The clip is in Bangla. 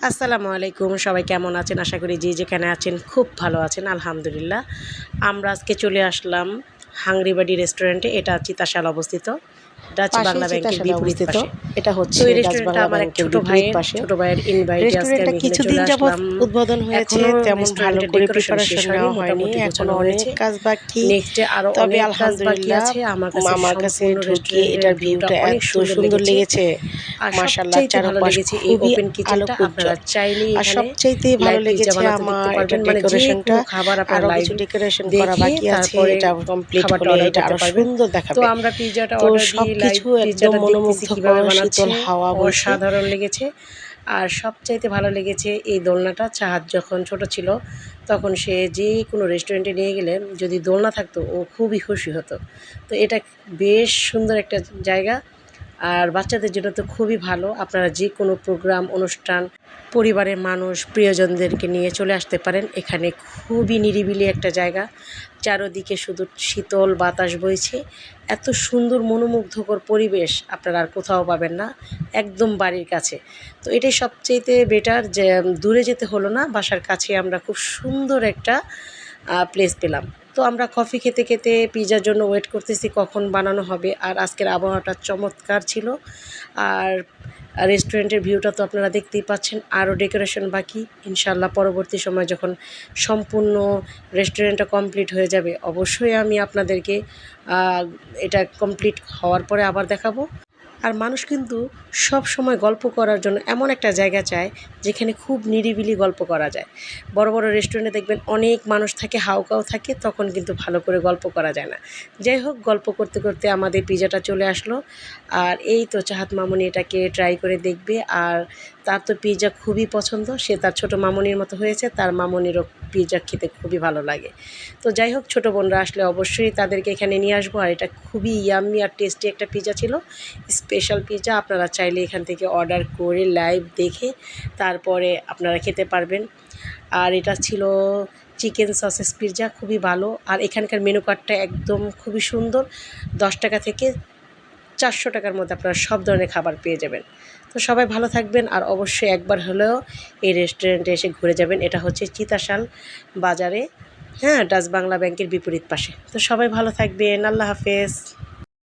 আসসালামু আলাইকুম, সবাই কেমন আছেন? আশা করি যে যেখানে আছেন খুব ভালো আছেন, আলহামদুলিল্লাহ। আমরা আজকে চলে আসলাম হাংরি বাড়ি রেস্টুরেন্টে। এটা চিতাশাল অবস্থিত, ডাচ পাশেই বাংলা ব্যাংকের চিতাশালে বিপরীত অবস্থিত। পাশে। এটা তো হচ্ছে এই ডাচ রেস্টুরেন্টটা বাংলা আমার এক ব্যাংকের ছোট বিপরীত পাশে। ভাইয়ের ইনভাইটে আজকে রেস্টুরেন্টটা আমি এখানে চলে কিছুদিন যাবৎ আসলাম। উদ্বোধন হয়েছে, এখনো তেমন ভালো রেস্টুরেন্টের করে ডেকোরেশন শেষ প্রিপারেশন হয়নি, নেওয়া হয়নি, মোটামুটি এখনো গোছানো অনেক হয়েছে। কাজ বাকি। নেক্সটে আরও তবে অনেক কাজ বাকি আলহামদুলিল্লাহ আছে। আমার কাছে আমার কাছে সম্পূর্ণ ঢুকে রেস্টুরেন্টের এটার ভিউটা ভিউটা অনেক এত সুন্দর সুন্দর লেগেছে। আর মাশাআল্লাহ, সবচাইতে ভালো চারপাশ লেগেছে এই খুবই ওপেন কিচেনটা। আপনারা আলোকোজ্জ্বল। চাইলেই আর এখানে সবচাইতে ভালো লাইভ পিৎজা লেগেছে বানাতে দেখতে আমার এটা পারবেন, মানে যে ডেকোরেশনটা। কোনো খাবার আপনারা আরও লাইভ কিছু ডেকোরেশন করা দেখে বাকি আছে, তারপরে এটা কমপ্লিট খাবারটা হলে অর্ডার এটা করতে আরো পারবেন। সুন্দর তো দেখাবে। আমরা পিৎজাটা তো অর্ডার দিয়ে লাইভ সবকিছু একদম পিৎজাটা দেখতেছি কীভাবে মনোমুগ্ধকর, বানাচ্ছে। শীতল হাওয়া বইছে। অসাধারণ লেগেছে। আর সবচাইতে ভালো লেগেছে এই দোলনাটা। চাহাত যখন ছোট ছিল তখন সে যে কোনো রেস্টুরেন্টে নিয়ে গেলে যদি দোলনা থাকতো ও খুবই খুশি হতো। তো এটা বেশ সুন্দর একটা জায়গা, আর বাচ্চাদের জন্য তো খুবই ভালো। আপনারা যে কোনো প্রোগ্রাম, অনুষ্ঠান, পরিবারের মানুষ, প্রিয়জনদেরকে নিয়ে চলে আসতে পারেন। এখানে খুবই নিরিবিলি একটা জায়গা, চারদিকে শুধু শীতল বাতাস বইছে। এত সুন্দর মনোমুগ্ধকর পরিবেশ আপনারা আর কোথাও পাবেন না, একদম বাড়ির কাছে। তো এটাই সবচাইতে বেটার যে দূরে যেতে হলো না, বাসার কাছে আমরা খুব সুন্দর একটা প্লেস পেলাম। তো আমরা কফি খেতে খেতে পিৎজার জন্য ওয়েট করতেছি কখন বানানো হবে। আর আজকের আবহাওয়াটা চমৎকার ছিল। আর রেস্টুরেন্টের ভিউটা তো আপনারা দেখতেই পাচ্ছেন। আরও ডেকোরেশন বাকি, ইনশাল্লাহ পরবর্তী সময় যখন সম্পূর্ণ রেস্টুরেন্টটা কমপ্লিট হয়ে যাবে অবশ্যই আমি আপনাদেরকে এটা কমপ্লিট হওয়ার পরে আবার দেখাবো। আর মানুষ কিন্তু সব সময় গল্প করার জন্য এমন একটা জায়গা চায় যেখানে খুব নিরিবিলি গল্প করা যায়। বড় বড় রেস্টুরেন্টে দেখবেন অনেক মানুষ থাকে, হাউকাউ থাকে, তখন কিন্তু ভালো করে গল্প করা যায় না। যাই হোক, গল্প করতে করতে আমাদের পিৎজাটা চলে আসলো। আর এই তো চাহাত মামুনি এটাকে ট্রাই করে দেখবে। আর তার তো পিৎজা খুবই পছন্দ, সে তার ছোটো মামুনির মতো হয়েছে, তার মামুনিরও পিৎজা খেতে খুবই ভালো লাগে। তো যাই হোক, ছোটো বোনরা আসলে অবশ্যই তাদেরকে এখানে নিয়ে আসবো। আর এটা খুবই ইয়াম্মি আর টেস্টি একটা পিৎজা ছিল, স্পেশাল পিৎজা। আপনারা চাইলে এখান থেকে অর্ডার করে লাইভ দেখে তারপরে আপনারা খেতে পারবেন। আর এটা ছিল চিকেন সসেস পিৎজা, খুবই ভালো। আর এখানকার মেনু কার্ডটা একদম খুবই সুন্দর। 10 টাকা থেকে 400 টাকার মধ্যে আপনারা সব ধরনের খাবার পেয়ে যাবেন। তো সবাই ভালো থাকবেন, আর অবশ্যই একবার হলেও এই রেস্টুরেন্টে এসে ঘুরে যাবেন। এটা হচ্ছে চিতাশাল বাজারে, হ্যাঁ, ডাচ বাংলা ব্যাংকের বিপরীত পাশে। তো সবাই ভালো থাকবেন, আল্লাহ হাফেজ।